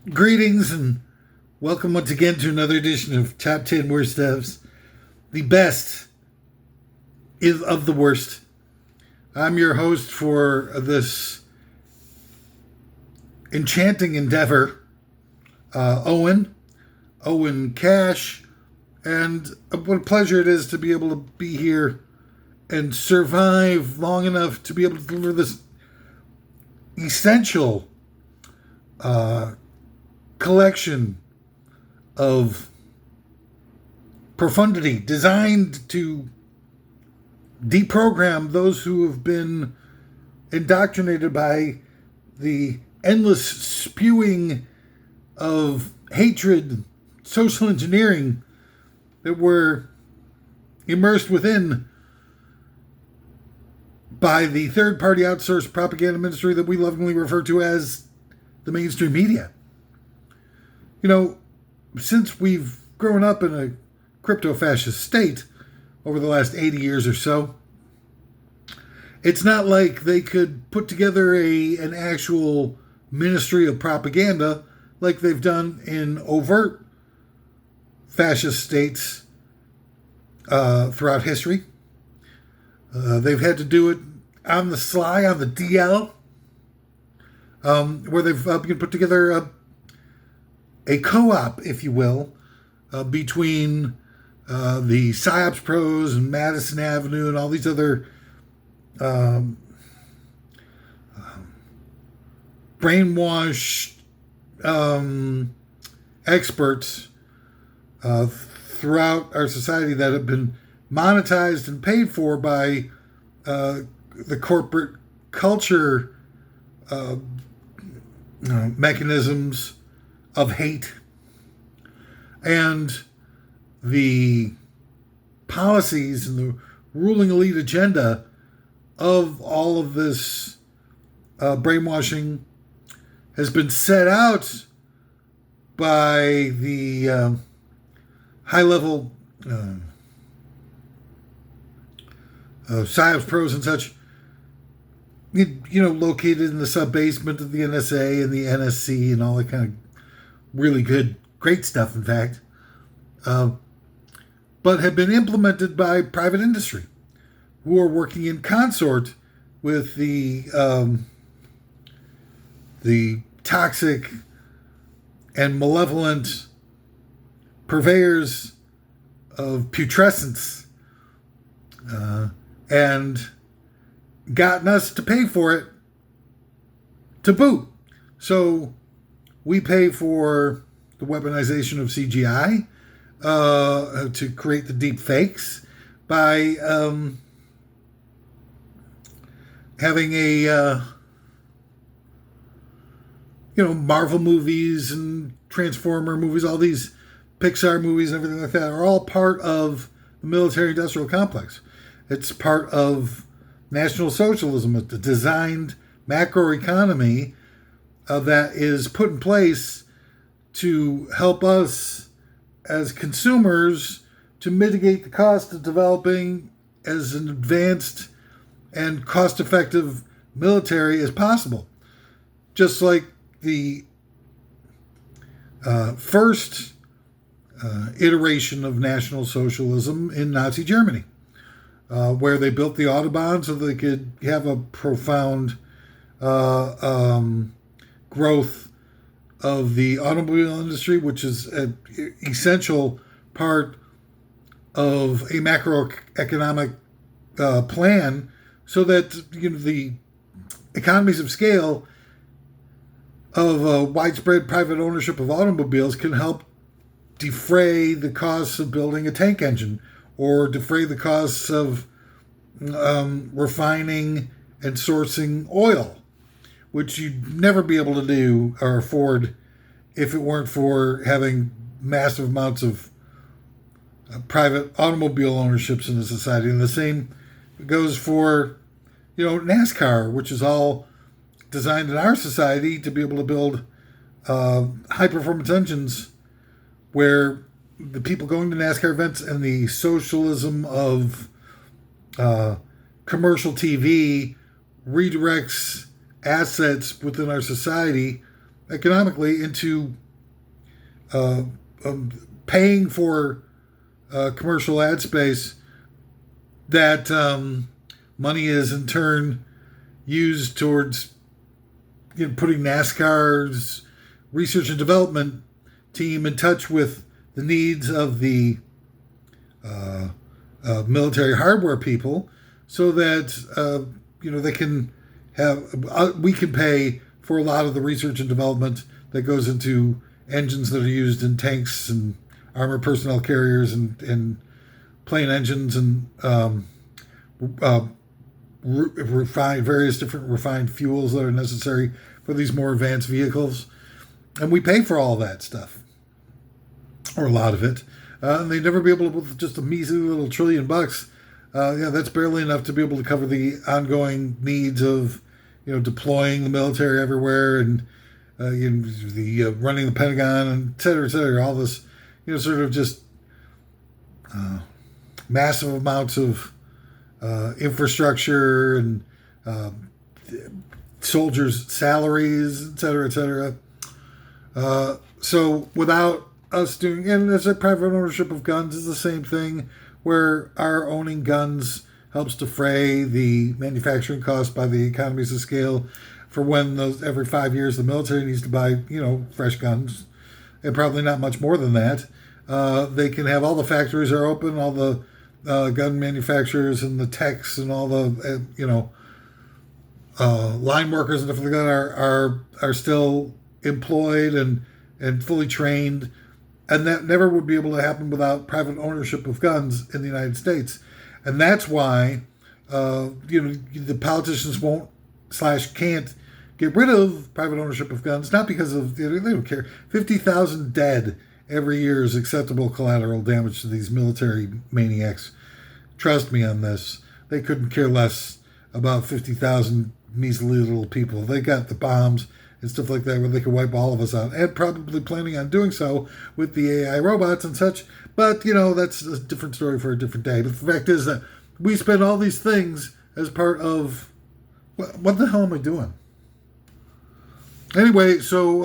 Greetings and welcome once again to another edition of Top 10 Worst Devs. The best is of the worst. I'm your host for this enchanting endeavor, Owen Cash, and what a pleasure it is to be able to be here and survive long enough to be able to deliver this essential collection of profundity designed to deprogram those who have been indoctrinated by the endless spewing of hatred, social engineering that we're immersed within by the third-party outsourced propaganda ministry that we lovingly refer to as the mainstream media. You know, since we've grown up in a crypto-fascist state over the last 80 years or so, it's not like they could put together an actual ministry of propaganda like they've done in overt fascist states throughout history. They've had to do it on the sly, on the DL, where they've put together a co-op, if you will, between the PsyOps pros and Madison Avenue and all these other brainwashed experts throughout our society that have been monetized and paid for by the corporate culture mechanisms of hate and the policies and the ruling elite agenda of all of this brainwashing has been set out by the high-level PsyOps pros and such, located in the sub-basement of the NSA and the NSC and all that kind of really great stuff, in fact, but have been implemented by private industry who are working in consort with the toxic and malevolent purveyors of putrescence and gotten us to pay for it to boot. So we pay for the weaponization of CGI to create the deep fakes by having Marvel movies and Transformer movies, all these Pixar movies and everything like that are all part of the military-industrial complex. It's part of National Socialism, the designed macroeconomy that is put in place to help us as consumers to mitigate the cost of developing as an advanced and cost-effective military as possible. Just like the first iteration of National Socialism in Nazi Germany, where they built the Autobahn so they could have a profound growth of the automobile industry, which is an essential part of a macroeconomic plan, so that the economies of scale of widespread private ownership of automobiles can help defray the costs of building a tank engine or defray the costs of refining and sourcing oil, which you'd never be able to do or afford if it weren't for having massive amounts of private automobile ownerships in the society. And the same goes for, NASCAR, which is all designed in our society to be able to build high-performance engines where the people going to NASCAR events and the socialism of commercial TV redirects assets within our society economically into paying for commercial ad space that money is in turn used towards putting NASCAR's research and development team in touch with the needs of the military hardware people, so that they can have we can pay for a lot of the research and development that goes into engines that are used in tanks and armored personnel carriers and plane engines and various different refined fuels that are necessary for these more advanced vehicles. And we pay for all that stuff, or a lot of it. And they'd never be able to, with just a measly little $1 trillion, that's barely enough to be able to cover the ongoing needs of, deploying the military everywhere and running the Pentagon and et cetera, all this, sort of just massive amounts of infrastructure and soldiers' salaries, et cetera. So without us doing, and there's a private ownership of guns is the same thing, where our owning guns helps defray the manufacturing costs by the economies of scale for when every 5 years the military needs to buy, fresh guns, and probably not much more than that. They can have all the factories are open, all the gun manufacturers and the techs and all the, line workers and stuff like that are still employed and fully trained. And that never would be able to happen without private ownership of guns in the United States. And that's why, the politicians won't / can't get rid of private ownership of guns, not because of, they don't care. 50,000 dead every year is acceptable collateral damage to these military maniacs. Trust me on this. They couldn't care less about 50,000 measly little people. They got the bombs and stuff like that where they could wipe all of us out, and probably planning on doing so with the AI robots and such. But, that's a different story for a different day. But the fact is that we spend all these things as part of... What the hell am I doing? Anyway, so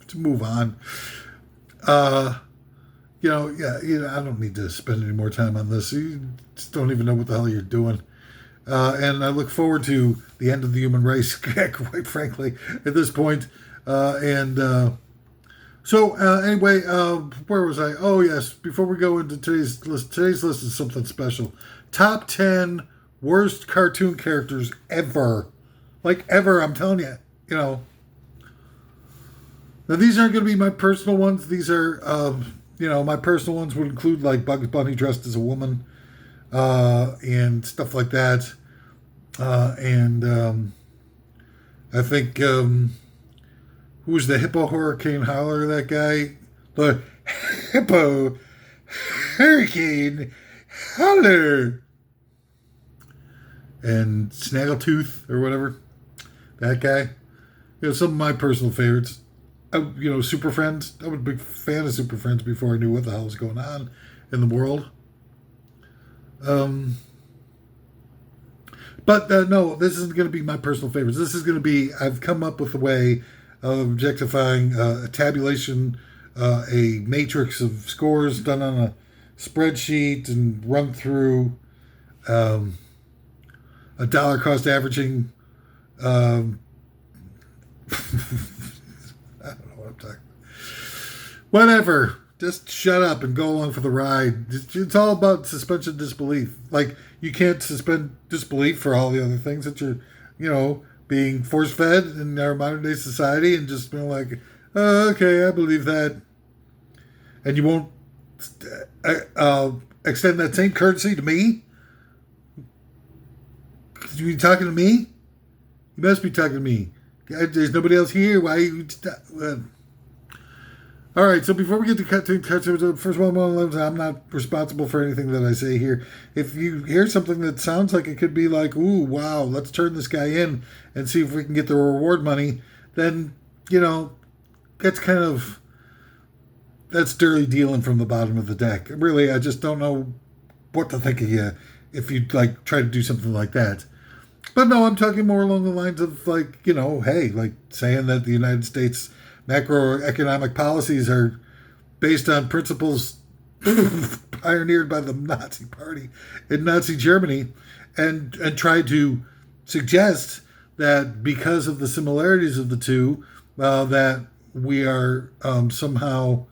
to move on. I don't need to spend any more time on this. You just don't even know what the hell you're doing. And I look forward to the end of the human race, quite frankly, at this point. Anyway, where was I? Oh, yes. Before we go into today's list is something special. Top 10 worst cartoon characters ever. Like, ever, I'm telling you. Now, these aren't going to be my personal ones. These are, my personal ones would include, like, Bugs Bunny dressed as a woman. And stuff like that. I think, who's the Hippo Hurricane Holler, that guy? The Hippo Hurricane Holler. And Snaggletooth, or whatever. That guy. Some of my personal favorites. Super Friends. I was a big fan of Super Friends before I knew what the hell was going on in the world. But no, this isn't going to be my personal favorites. This is going to be, I've come up with a way of objectifying a tabulation, a matrix of scores done on a spreadsheet and run through a dollar cost averaging. I don't know what I'm talking about. Whatever. Just shut up and go along for the ride. It's all about suspension of disbelief. Like, you can't suspend disbelief for all the other things that you're, being force-fed in our modern-day society and just being like, oh, okay, I believe that. And you won't extend that same courtesy to me? You be talking to me? You must be talking to me. There's nobody else here. Why are you... All right, so before we get to cartoon, first of all, I'm not responsible for anything that I say here. If you hear something that sounds like it could be like, ooh, wow, let's turn this guy in and see if we can get the reward money, then, that's dirty dealing from the bottom of the deck. Really, I just don't know what to think of you if you, try to do something like that. But no, I'm talking more along the lines of like, hey, like saying that the United States macroeconomic policies are based on principles pioneered by the Nazi Party in Nazi Germany, and tried to suggest that because of the similarities of the two, that we are somehow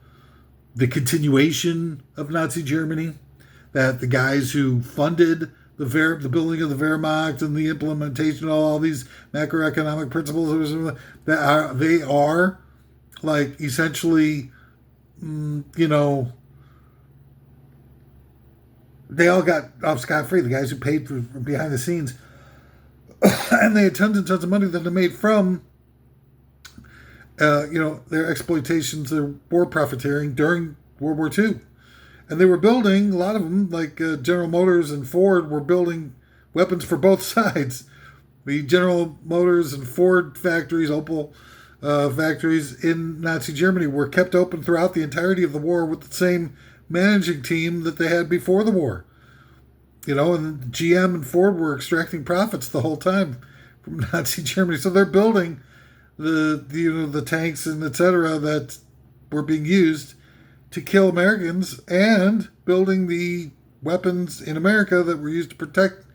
the continuation of Nazi Germany, that the guys who funded the building of the Wehrmacht and the implementation of all these macroeconomic principles, they are like essentially, they all got off scot-free, the guys who paid for behind the scenes. And they had tons and tons of money that they made from, their exploitations, their war profiteering during World War II. And they were building, a lot of them, like General Motors and Ford, were building weapons for both sides. The General Motors and Ford factories, Opel factories in Nazi Germany were kept open throughout the entirety of the war with the same managing team that they had before the war. And GM and Ford were extracting profits the whole time from Nazi Germany. So they're building the tanks and etc. that were being used to kill Americans, and building the weapons in America that were used to protect.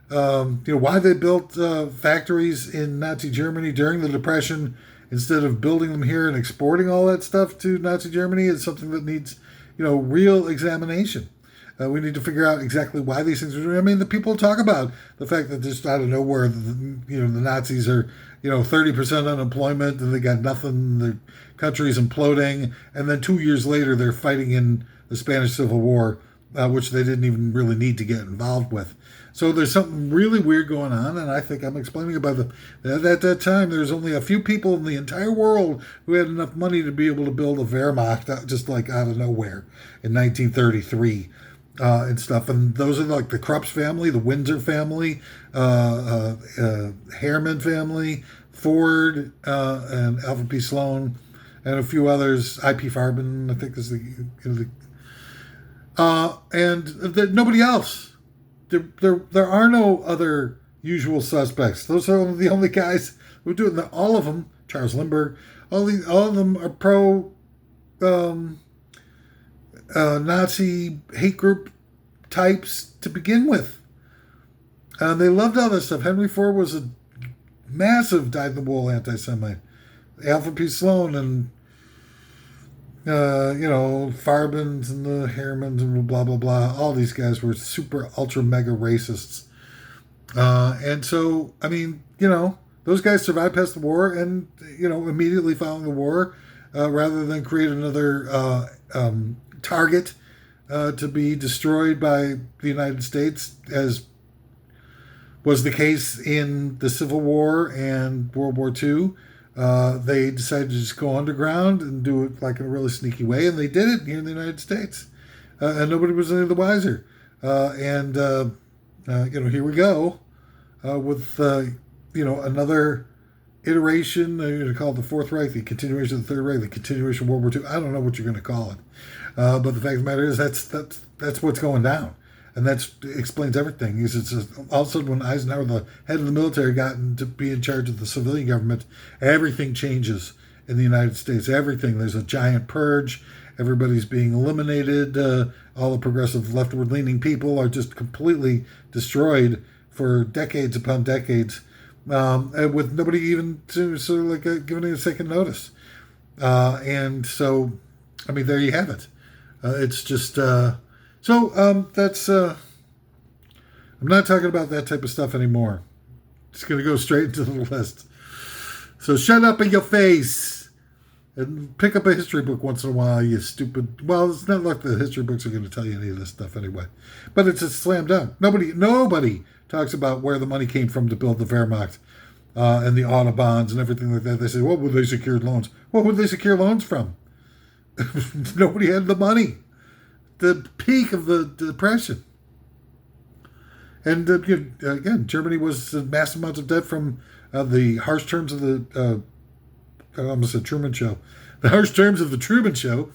Why they built factories in Nazi Germany during the Depression instead of building them here and exporting all that stuff to Nazi Germany is something that needs, real examination. We need to figure out exactly why these things are doing. I mean, the people talk about the fact that just out of nowhere, the Nazis are, 30% unemployment and they got nothing. The country's imploding. And then 2 years later, they're fighting in the Spanish Civil War, which they didn't even really need to get involved with. So there's something really weird going on, and I think I'm explaining about that at that time, there's only a few people in the entire world who had enough money to be able to build a Wehrmacht just like out of nowhere in 1933. And stuff, and those are like the Krupp's family, the Windsor family, Harriman family, Ford, and Alfred P. Sloan, and a few others. I.P. Farben, I think, is nobody else. There are no other usual suspects. Those are the only guys who do it. All of them, Charles Lindbergh, all of them are pro. Nazi hate group types to begin with. And they loved all this stuff. Henry Ford was a massive dyed-in-the-wool anti-Semite. Alfred P. Sloan and, Farbens and the Harrimans and blah, blah, blah. All these guys were super, ultra, mega racists. And so, I mean, those guys survived past the war and, immediately following the war, rather than create another target to be destroyed by the United States, as was the case in the Civil War and World War II. They decided to just go underground and do it like in a really sneaky way, and they did it here in the United States, and nobody was any the wiser. Here we go with another iteration. Call it the Fourth Reich, the continuation of the Third Reich, the continuation of World War II. I don't know what you're going to call it, but the fact of the matter is that's what's going down, and that explains everything. It's just, all of a sudden when Eisenhower, the head of the military, got to be in charge of the civilian government, everything changes in the United States. Everything. There's a giant purge. Everybody's being eliminated. All the progressive leftward-leaning people are just completely destroyed for decades upon decades. With nobody even giving it a second notice. And so, I mean, there you have it. It's just, that's, I'm not talking about that type of stuff anymore. Just going to go straight into the list. So shut up in your face and pick up a history book once in a while, you stupid. Well, it's not like the history books are going to tell you any of this stuff anyway. But it's a slam dunk. Nobody talks about where the money came from to build the Wehrmacht and the Autobahns and everything like that. They say, what would they secure loans? What would they secure loans from? Nobody had the money. The peak of the Depression. And again, Germany was massive amounts of debt from the harsh terms of the, I almost said Truman Show. The harsh terms of the Truman Show,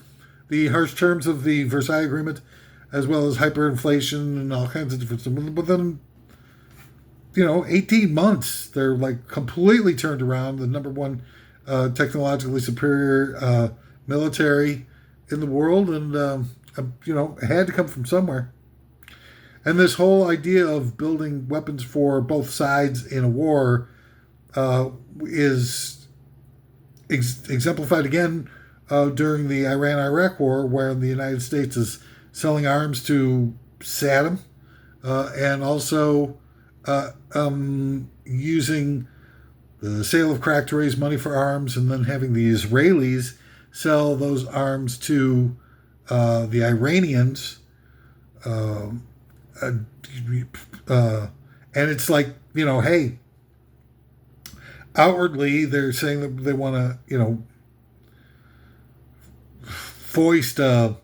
the harsh terms of the Versailles Agreement, as well as hyperinflation and all kinds of different stuff. But then 18 months, they're like completely turned around. The number one technologically superior military in the world, and it had to come from somewhere. And this whole idea of building weapons for both sides in a war is exemplified again during the Iran-Iraq war, where the United States is selling arms to Saddam and also using the sale of crack to raise money for arms, and then having the Israelis sell those arms to the Iranians. And it's like, hey, outwardly they're saying that they want to, foist a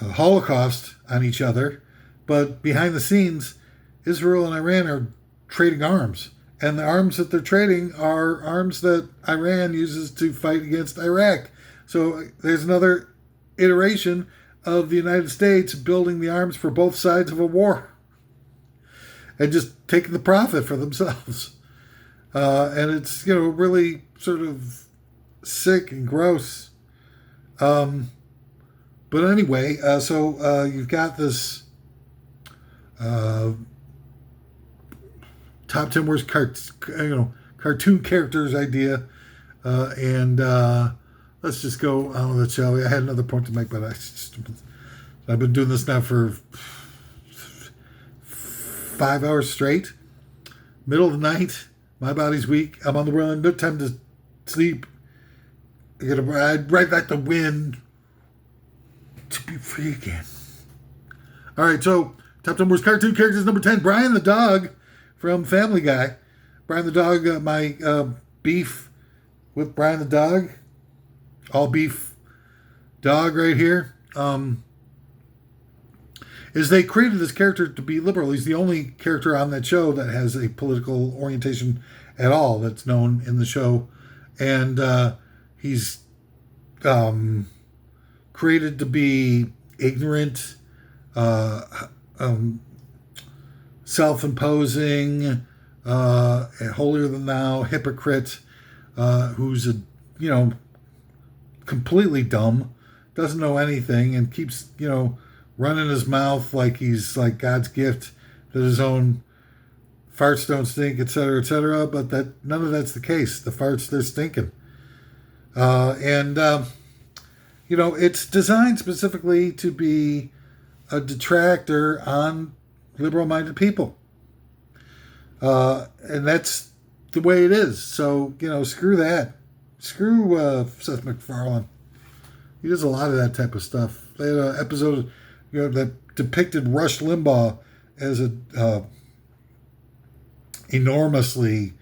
Holocaust on each other, but behind the scenes, Israel and Iran are trading arms, and the arms that they're trading are arms that Iran uses to fight against Iraq. So there's another iteration of the United States building the arms for both sides of a war and just taking the profit for themselves. And it's, really sort of sick and gross. But anyway, so you've got this top 10 worst cartoon characters idea. And let's just go on with it, shall we? I had another point to make, but I've been doing this now for 5 hours straight. Middle of the night, my body's weak. I'm on the run, no time to sleep. I gotta ride right like the wind to be free again. All right, so top 10 worst cartoon characters. Number 10, Brian the dog from Family Guy. Brian the dog, my beef with Brian the dog. All beef dog right here. Is they created this character to be liberal. He's the only character on that show that has a political orientation at all that's known in the show. And he's created to be ignorant, self-imposing, holier than thou, hypocrite, who's completely dumb, doesn't know anything, and keeps, running his mouth like he's like God's gift, that his own farts don't stink, etc., etc. But that none of that's the case. The farts, they're stinking. It's designed specifically to be a detractor on liberal-minded people. And that's the way it is. So, screw that. Screw Seth MacFarlane. He does a lot of that type of stuff. They had an episode, that depicted Rush Limbaugh as a enormously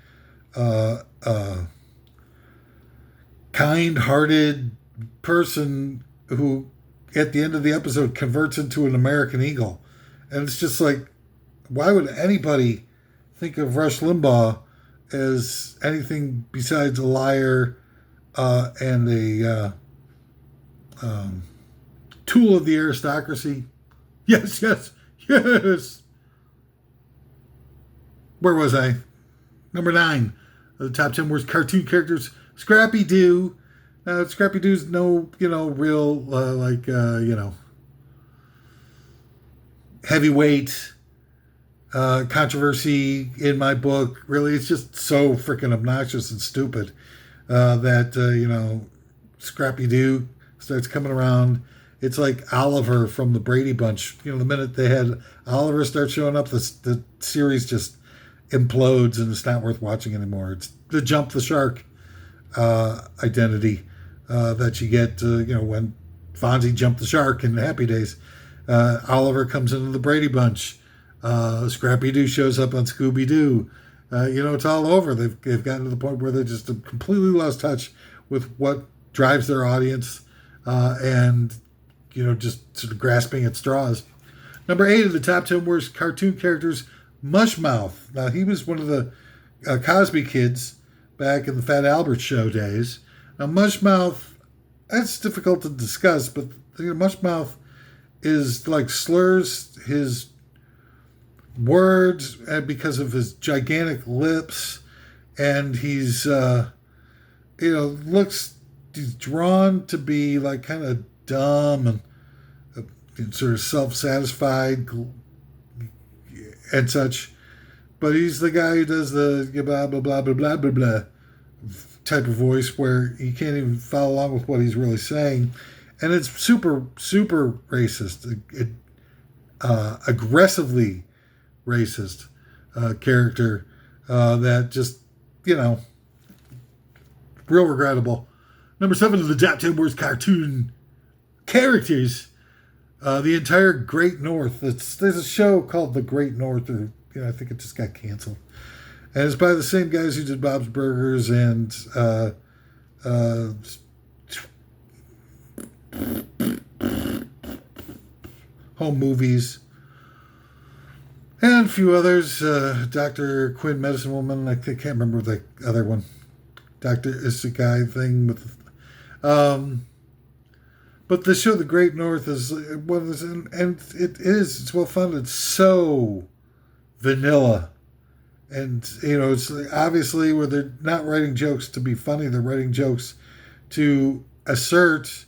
kind-hearted person who, at the end of the episode, converts into an American Eagle. And it's just like, why would anybody think of Rush Limbaugh as anything besides a liar and a tool of the aristocracy? Yes. Where was I? Number 9, the top 10 worst cartoon characters. Scrappy Doo. Scrappy Doo's no, real, heavyweight controversy in my book. Really, it's just so freaking obnoxious and stupid that, Scrappy Doo starts coming around. It's like Oliver from the Brady Bunch. The minute they had Oliver start showing up, the series just implodes and it's not worth watching anymore. It's the Jump the Shark identity that you get, when Fonzie jumped the shark in Happy Days. Oliver comes into the Brady Bunch. Scrappy Doo shows up on Scooby Doo. It's all over. They've gotten to the point where they just completely lost touch with what drives their audience, and just sort of grasping at straws. Number 8 of the top 10 worst cartoon characters, Mushmouth. Now, he was one of the Cosby kids back in the Fat Albert Show days. Now, Mushmouth, that's difficult to discuss, but Mushmouth is like slurs his words because of his gigantic lips, and he's looks he's drawn to be like kind of dumb and sort of self-satisfied and such. But he's the guy who does the blah blah blah blah blah blah blah type of voice where you can't even follow along with what he's really saying, and it's super super racist, aggressively racist character that just real regrettable. Number 7 of the top 10 worst cartoon characters. The entire Great North. There's a show called The Great North, or I think it just got canceled. And it's by the same guys who did Bob's Burgers and Home Movies. And a few others. Dr. Quinn, Medicine Woman. I can't remember the other one. Dr. Isekai thing with... but the show The Great North is one of those, and it's well funded. It's so vanilla. And, it's obviously where they're not writing jokes to be funny. They're writing jokes to assert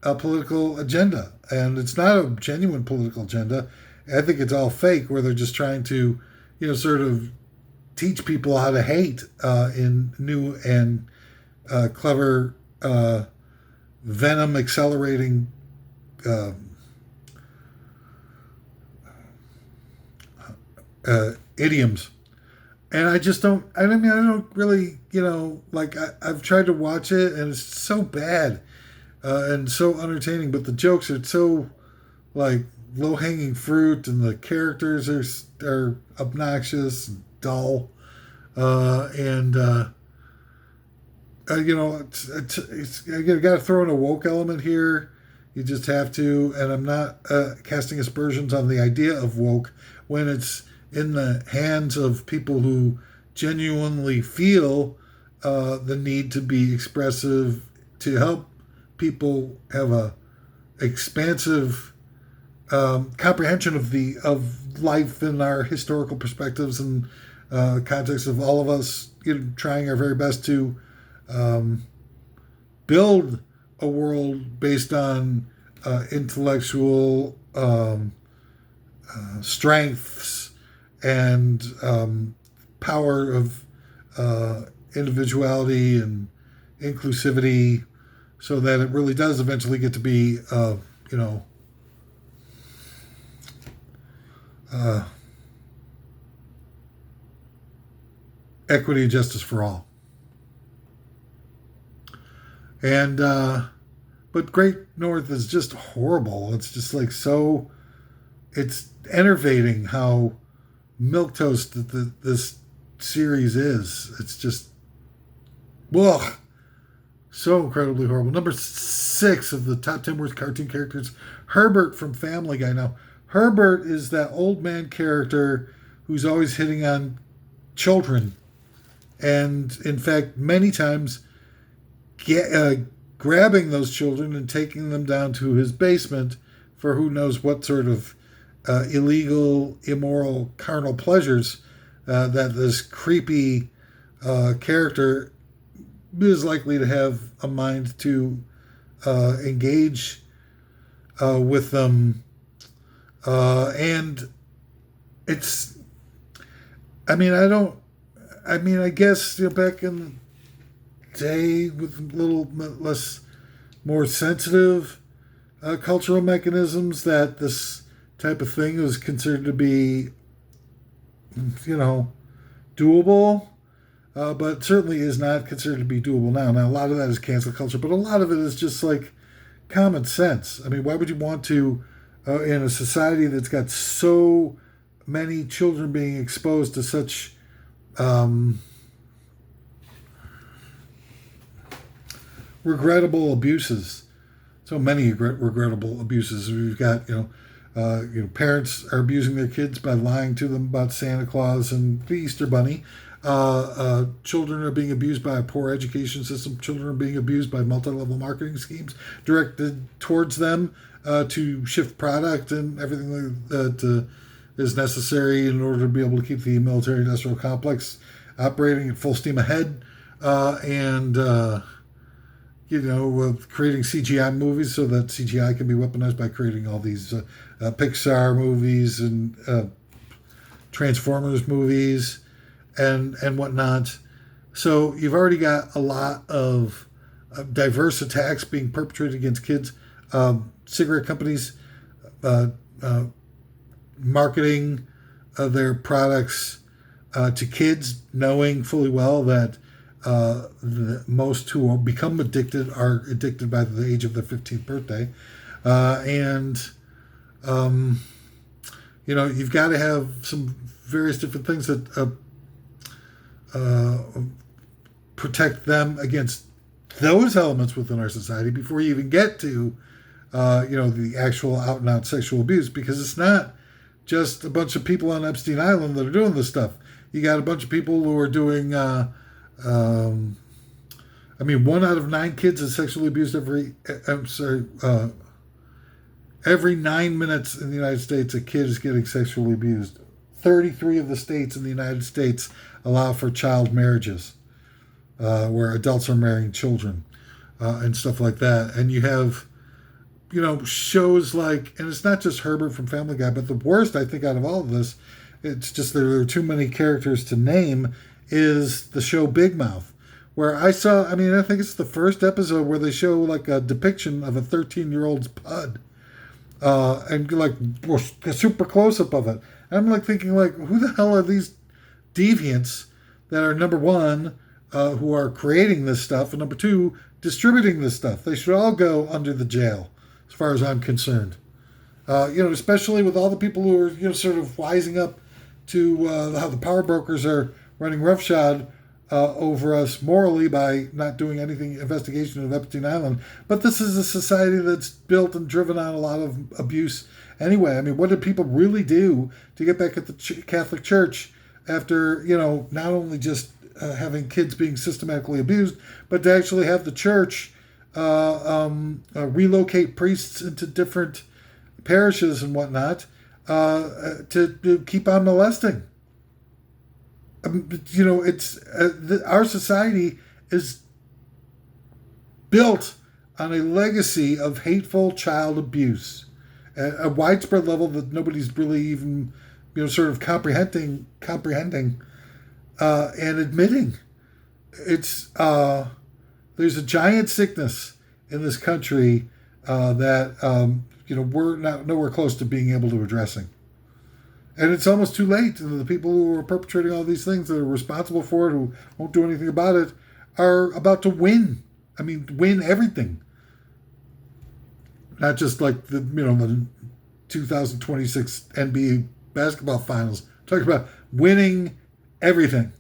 a political agenda. And it's not a genuine political agenda. I think it's all fake, where they're just trying to, sort of teach people how to hate in new and clever, venom accelerating idioms. And I just don't, I don't really, I've tried to watch it and it's so bad and so unentertaining, but the jokes are so, low-hanging fruit, and the characters are obnoxious and dull. You got to throw in a woke element here. You just have to, and I'm not casting aspersions on the idea of woke when it's in the hands of people who genuinely feel the need to be expressive, to help people have a expansive comprehension of life in our historical perspectives and context of all of us trying our very best to build a world based on intellectual strengths and power of individuality and inclusivity, so that it really does eventually get to be equity and justice for all. And but Great North is just horrible. It's just it's enervating how milquetoast this series is. It's just so incredibly horrible. Number 6 of the top 10 worst cartoon characters, Herbert from Family Guy. Now, Herbert is that old man character who's always hitting on children, and in fact, many times grabbing those children and taking them down to his basement for who knows what sort of illegal, immoral, carnal pleasures that this creepy character is likely to have a mind to engage with them. And it's, I guess, back in the day with a little less, more sensitive cultural mechanisms, that this type of thing was considered to be, doable, but certainly is not considered to be doable now. Now, a lot of that is cancel culture, but a lot of it is just common sense. Why would you want to, in a society that's got so many children being exposed to such regrettable abuses, so many regrettable abuses. We've got, parents are abusing their kids by lying to them about Santa Claus and the Easter Bunny. Children are being abused by a poor education system. Children are being abused by multi-level marketing schemes directed towards them to shift product and everything like that, is necessary in order to be able to keep the military-industrial complex operating at full steam ahead, and creating CGI movies so that CGI can be weaponized by creating all these Pixar movies and Transformers movies and whatnot. So you've already got a lot of diverse attacks being perpetrated against kids. Cigarette companies marketing their products to kids, knowing fully well that most who become addicted are addicted by the age of their 15th birthday. You've got to have some various different things that protect them against those elements within our society before you even get to the actual out and out sexual abuse, because it's not just a bunch of people on Epstein Island that are doing this stuff. You got a bunch of people who are doing 1 out of 9 kids is sexually abused every 9 minutes in the United States. A kid is getting sexually abused. 33 of the states in the United States allow for child marriages, where adults are marrying children, and stuff like that. And you have, shows like, and it's not just Herbert from Family Guy, but the worst, I think, out of all of this, it's just there are too many characters to name, is the show Big Mouth, where I think it's the first episode where they show like a depiction of a 13-year-old's pud, and like a super close-up of it. And I'm like thinking, like, who the hell are these deviants that are, number one, who are creating this stuff, and number two, distributing this stuff? They should all go under the jail, as far as I'm concerned. Especially with all the people who are, sort of wising up to how the power brokers are running roughshod over us morally by not doing anything investigation of Epstein Island. But this is a society that's built and driven on a lot of abuse anyway. I mean, what did people really do to get back at the Catholic Church after, not only just having kids being systematically abused, but to actually have the church relocate priests into different parishes and whatnot to keep on molesting? Our society is built on a legacy of hateful child abuse at a widespread level that nobody's really even, sort of comprehending and admitting. It's there's a giant sickness in this country that we're not nowhere close to being able to addressing. And it's almost too late. And the people who are perpetrating all these things that are responsible for it, who won't do anything about it, are about to win. I mean, win everything. Not just like the 2026 NBA basketball finals. I'm talking about winning everything,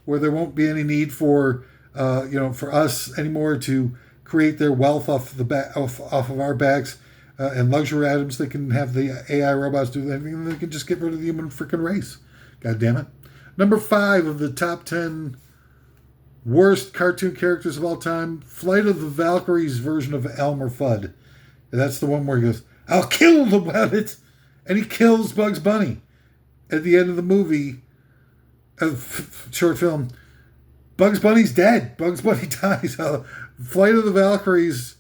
where there won't be any need for for us anymore to create their wealth off of our backs. And luxury items. They can have the AI robots do anything, and they can just get rid of the human freaking race. God damn it. Number 5 of the top 10 worst cartoon characters of all time, Flight of the Valkyries version of Elmer Fudd. And that's the one where he goes, "I'll kill the rabbit," and he kills Bugs Bunny. At the end of the movie, short film, Bugs Bunny's dead. Bugs Bunny dies. Flight of the Valkyries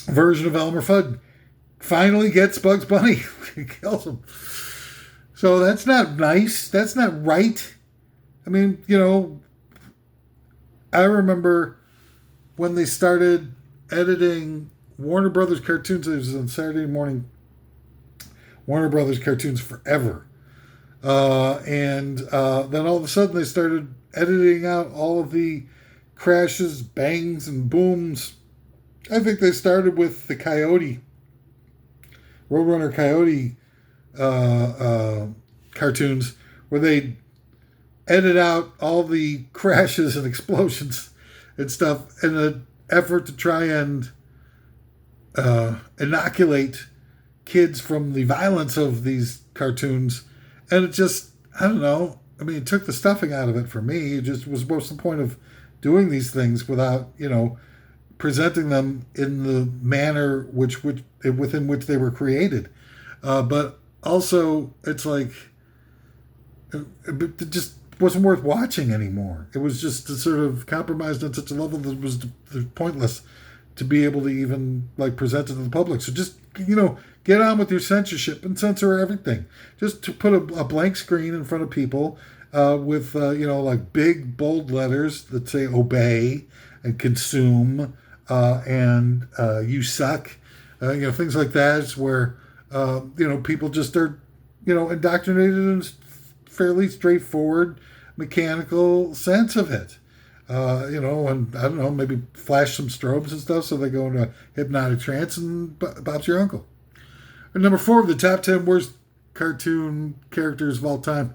version of Elmer Fudd finally gets Bugs Bunny. He kills him. So that's not nice. That's not right. I mean, I remember when they started editing Warner Brothers cartoons. It was on Saturday morning. Warner Brothers cartoons forever. And then all of a sudden they started editing out all of the crashes, bangs, and booms. I think they started with the Coyote, Roadrunner Coyote cartoons, where they edit out all the crashes and explosions and stuff in an effort to try and inoculate kids from the violence of these cartoons. And it just, I don't know. I mean, it took the stuffing out of it for me. It just was, what's the point of doing these things without, presenting them in the manner within which they were created. But also, it's like it just wasn't worth watching anymore. It was just sort of compromised on such a level that it was pointless to be able to even like present it to the public. So just get on with your censorship and censor everything. Just to put a blank screen in front of people with like big bold letters that say obey and consume and you suck. Things like that is where people just are indoctrinated in fairly straightforward mechanical sense of it. And I don't know, maybe flash some strobes and stuff so they go into hypnotic trance and Bob's your uncle. And number 4 of the top 10 worst cartoon characters of all time,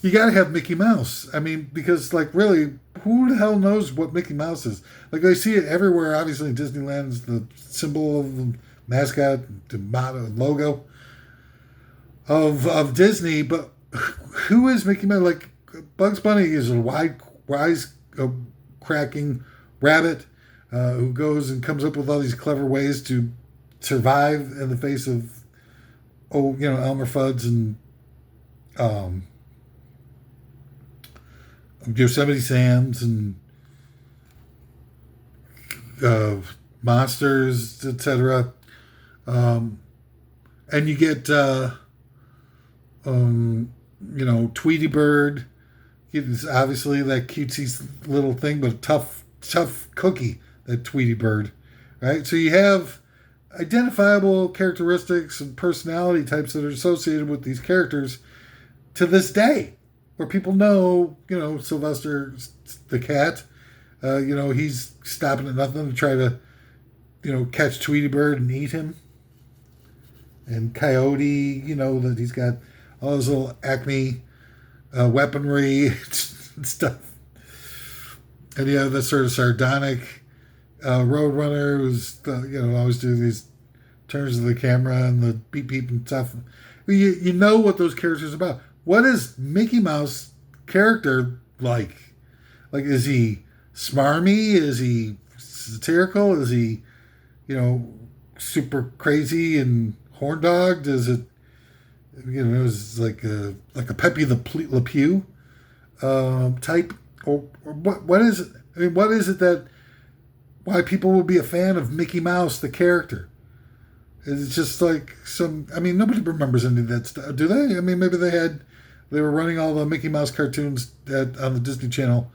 you got to have Mickey Mouse. I mean, because like really, who the hell knows what Mickey Mouse is? Like I see it everywhere. Obviously, Disneyland is the symbol of the mascot, the motto, logo of Disney. But who is Mickey Mouse? Like Bugs Bunny is a wise cracking rabbit who goes and comes up with all these clever ways to survive in the face of Elmer Fudd's and Yosemite Sam's and monsters, etc. And you get Tweety Bird. It's obviously that cutesy little thing, but a tough cookie, that Tweety Bird, right? So you have identifiable characteristics and personality types that are associated with these characters to this day, where people know, Sylvester the cat, he's stopping at nothing to try to, catch Tweety Bird and eat him. And Coyote, that he's got all his little Acme weaponry and stuff. And you have this sort of sardonic Roadrunner who's, always do these turns of the camera and the beep beep and stuff. You know what those characters are about. What is Mickey Mouse character like? Like, is he smarmy? Is he satirical? Is he, super crazy and horn dogged? Is it, is like a Pepe Le Pew type? Or what is it? I mean, what is it that, why people will be a fan of Mickey Mouse, the character? It's just like nobody remembers any of that stuff, do they? I mean, maybe they were running all the Mickey Mouse cartoons on the Disney Channel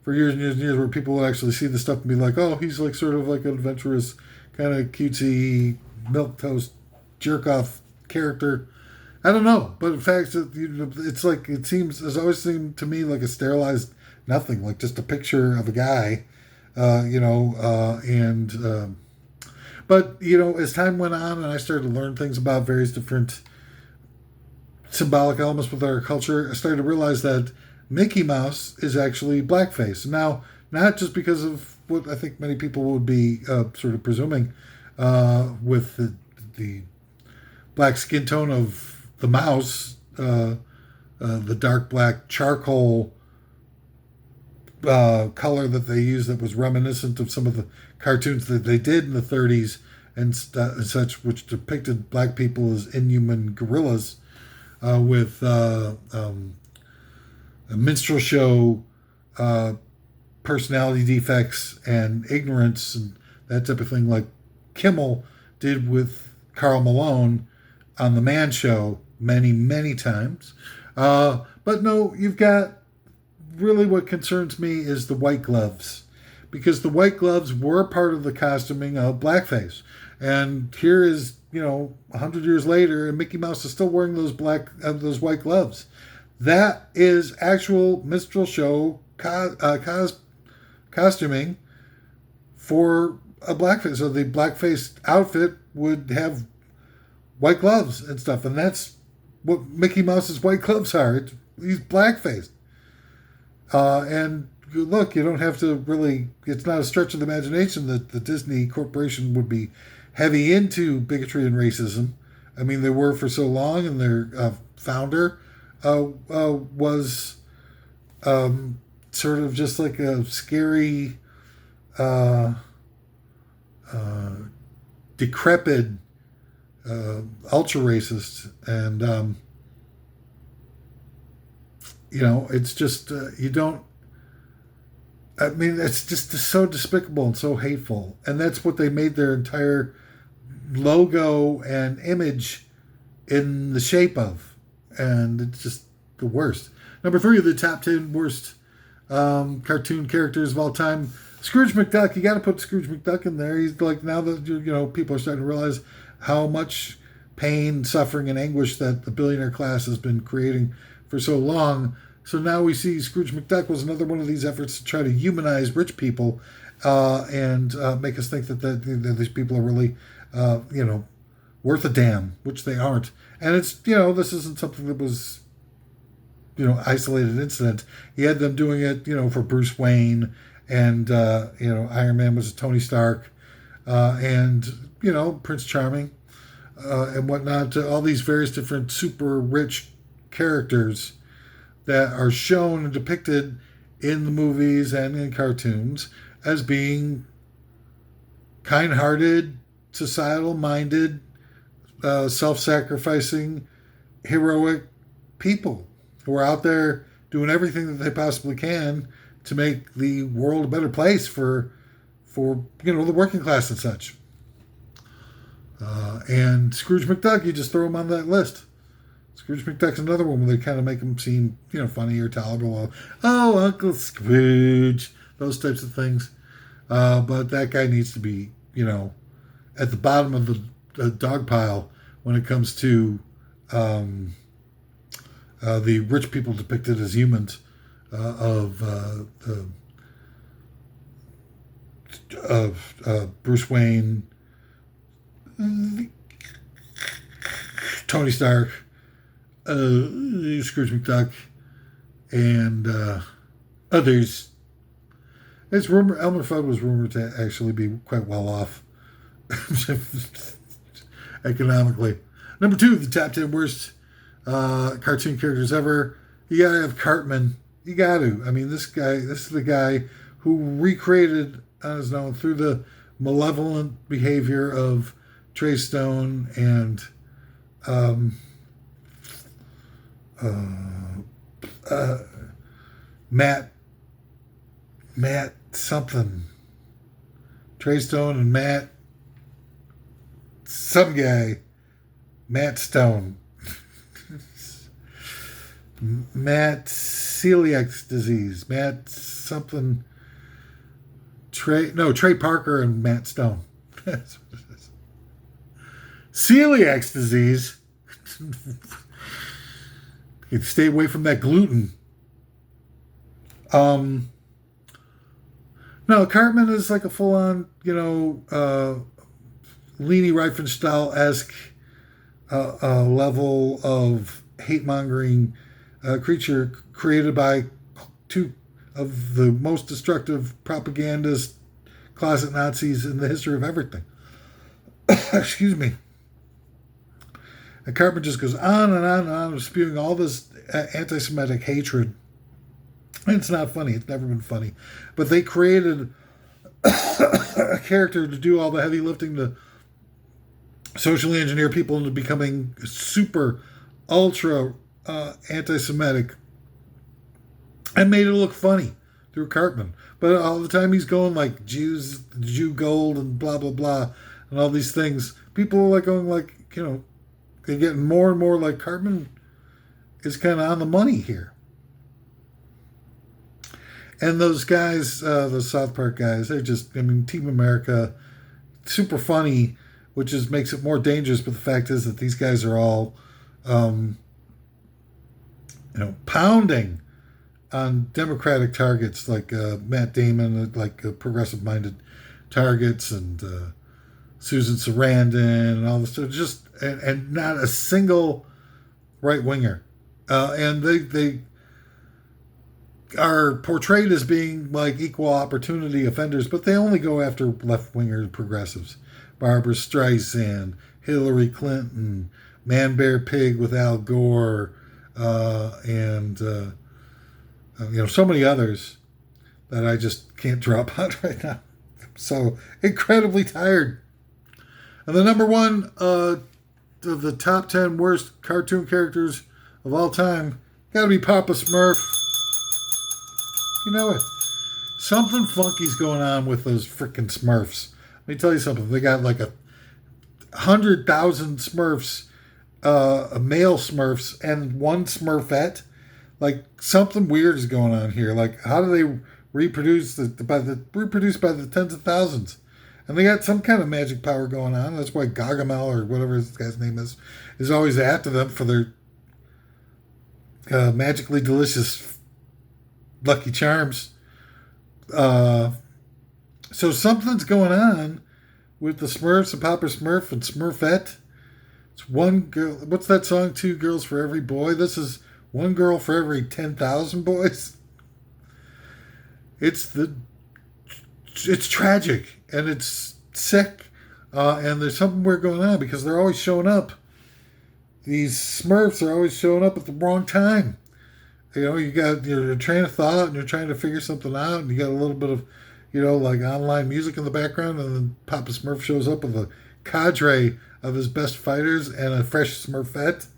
for years and years and years, where people would actually see the stuff and be like, oh, he's like sort of like an adventurous, kind of cutesy, milquetoast, jerk-off character. I don't know, but in fact, it's like, it's always seemed to me like a sterilized nothing, like just a picture of a guy, but, as time went on and I started to learn things about various different symbolic elements with our culture, I started to realize that Mickey Mouse is actually blackface. Now, not just because of what I think many people would be sort of presuming with the black skin tone of the mouse, the dark black charcoal color that they used that was reminiscent of some of the cartoons that they did in the 30s and such, which depicted black people as inhuman gorillas with a minstrel show personality defects and ignorance and that type of thing, like Kimmel did with Karl Malone on The Man Show many, many times. But no, you've got, really what concerns me is the white gloves, because the white gloves were part of the costuming of blackface. And here is, 100 years later, and Mickey Mouse is still wearing those white gloves. That is actual minstrel show costuming for a blackface. So the blackface outfit would have white gloves and stuff, and that's what Mickey Mouse's white gloves are. He's blackface. And look, you don't have to really, it's not a stretch of the imagination that the Disney Corporation would be heavy into bigotry and racism. I mean, they were for so long, and their founder was sort of just like a scary, decrepit ultra racist, and it's just you don't. I mean, it's just so despicable and so hateful, and that's what they made their entire logo and image in the shape of, and it's just the worst. Number 3 of the top 10 worst cartoon characters of all time. Scrooge McDuck. You got to put Scrooge McDuck in there. He's like, now that people are starting to realize how much pain, suffering, and anguish that the billionaire class has been creating for so long. So now we see Scrooge McDuck was another one of these efforts to try to humanize rich people and make us think that these people are really, worth a damn, which they aren't. And it's, this isn't something that was, isolated incident. He had them doing it, for Bruce Wayne, and, Iron Man was Tony Stark, and, Prince Charming, and whatnot, all these various different super rich characters that are shown and depicted in the movies and in cartoons as being kind-hearted, societal-minded, self-sacrificing, heroic people who are out there doing everything that they possibly can to make the world a better place for the working class and such. And Scrooge McDuck, you just throw him on that list. Scrooge McDuck's another one where they kind of make him seem, funny or tolerable. Oh, Uncle Scrooge, those types of things. But that guy needs to be, at the bottom of the dog pile when it comes to the rich people depicted as humans of Bruce Wayne, Tony Stark, Scrooge McDuck, and others. It's rumored Elmer Fudd was rumored to actually be quite well off economically. Number 2, the top 10 worst cartoon characters ever. You gotta have Cartman. You got to. I mean, this is the guy who recreated on his own through the malevolent behavior of Trey Stone and Matt something. Trey Stone and some guy. Matt Stone. Matt celiac disease. Matt something. Trey Parker and Matt Stone. That's what it is. Celiac disease. You stay away from that gluten. No, Cartman is like a full-on, Leni Riefenstahl-esque level of hate-mongering creature created by 2 of the most destructive propagandist closet Nazis in the history of everything. Excuse me. And Cartman just goes on and on and on, spewing all this anti-Semitic hatred. And it's not funny. It's never been funny. But they created a character to do all the heavy lifting to socially engineer people into becoming super, ultra anti-Semitic, and made it look funny through Cartman. But all the time he's going like Jews, Jew gold, and blah, blah, blah, and all these things. People are like going like, they're getting more and more like Cartman is kind of on the money here. And those guys, those South Park guys, they're just, Team America, super funny, which just makes it more dangerous. But the fact is that these guys are all, pounding on Democratic targets like Matt Damon, like progressive-minded targets, and Susan Sarandon, and all this stuff. Just and not a single right-winger, and they are portrayed as being like equal opportunity offenders, but they only go after left-winger progressives. Barbara Streisand, Hillary Clinton, Man Bear Pig with Al Gore, and so many others that I just can't drop out right now. I'm so incredibly tired. And the number 1 of the top 10 worst cartoon characters of all time, gotta be Papa Smurf. You know it. Something funky's going on with those freaking Smurfs. Let me tell you something. They got like 100,000 Smurfs, male Smurfs, and one Smurfette. Like something weird is going on here. Like how do they reproduce by the tens of thousands? And they got some kind of magic power going on. That's why Gargamel or whatever this guy's name is always after them for their magically delicious Lucky Charms. So something's going on with the Smurfs and Papa Smurf and Smurfette. It's one girl. What's that song? 2 girls for every boy. This is 1 girl for every 10,000 boys. It's tragic and it's sick, and there's something weird going on because they're always showing up. These Smurfs are always showing up at the wrong time. You know, you got your train of thought and you're trying to figure something out, and you got a little bit of, like online music in the background, and then Papa Smurf shows up with a cadre of his best fighters and a fresh Smurfette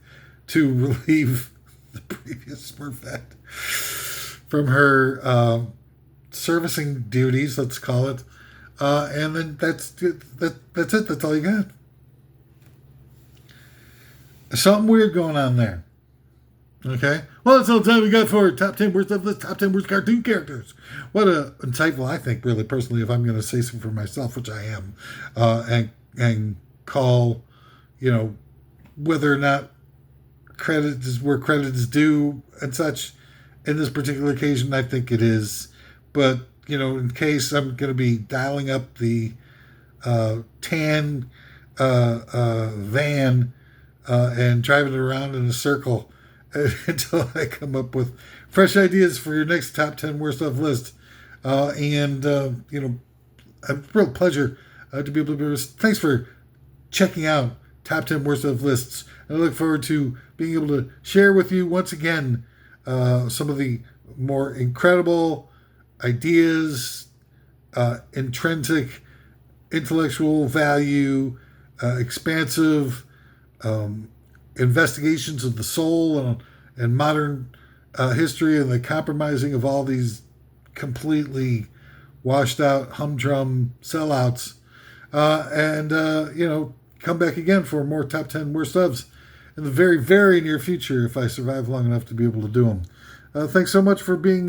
to relieve the previous Smurfette from her servicing duties, let's call it. And then that's it. That's all you got. Something weird going on there. Okay. Well, that's all the time we got for top 10 worst of the top 10 worst cartoon characters. What a insightful, I think, really personally, if I'm going to say so for myself, which I am, and call, whether or not credit is where credit is due and such. In this particular occasion, I think it is. But, in case I'm going to be dialing up the tan van and driving it around in a circle until I come up with fresh ideas for your next top 10 worst of list. A real pleasure to be able to be. Thanks for checking out top 10 worst of lists. And I look forward to being able to share with you once again some of the more incredible ideas, intrinsic, intellectual value, expansive investigations of the soul and modern history, and the compromising of all these completely washed out humdrum sellouts. Come back again for more top 10 worst ofs in the very, very near future if I survive long enough to be able to do them. Thanks so much for being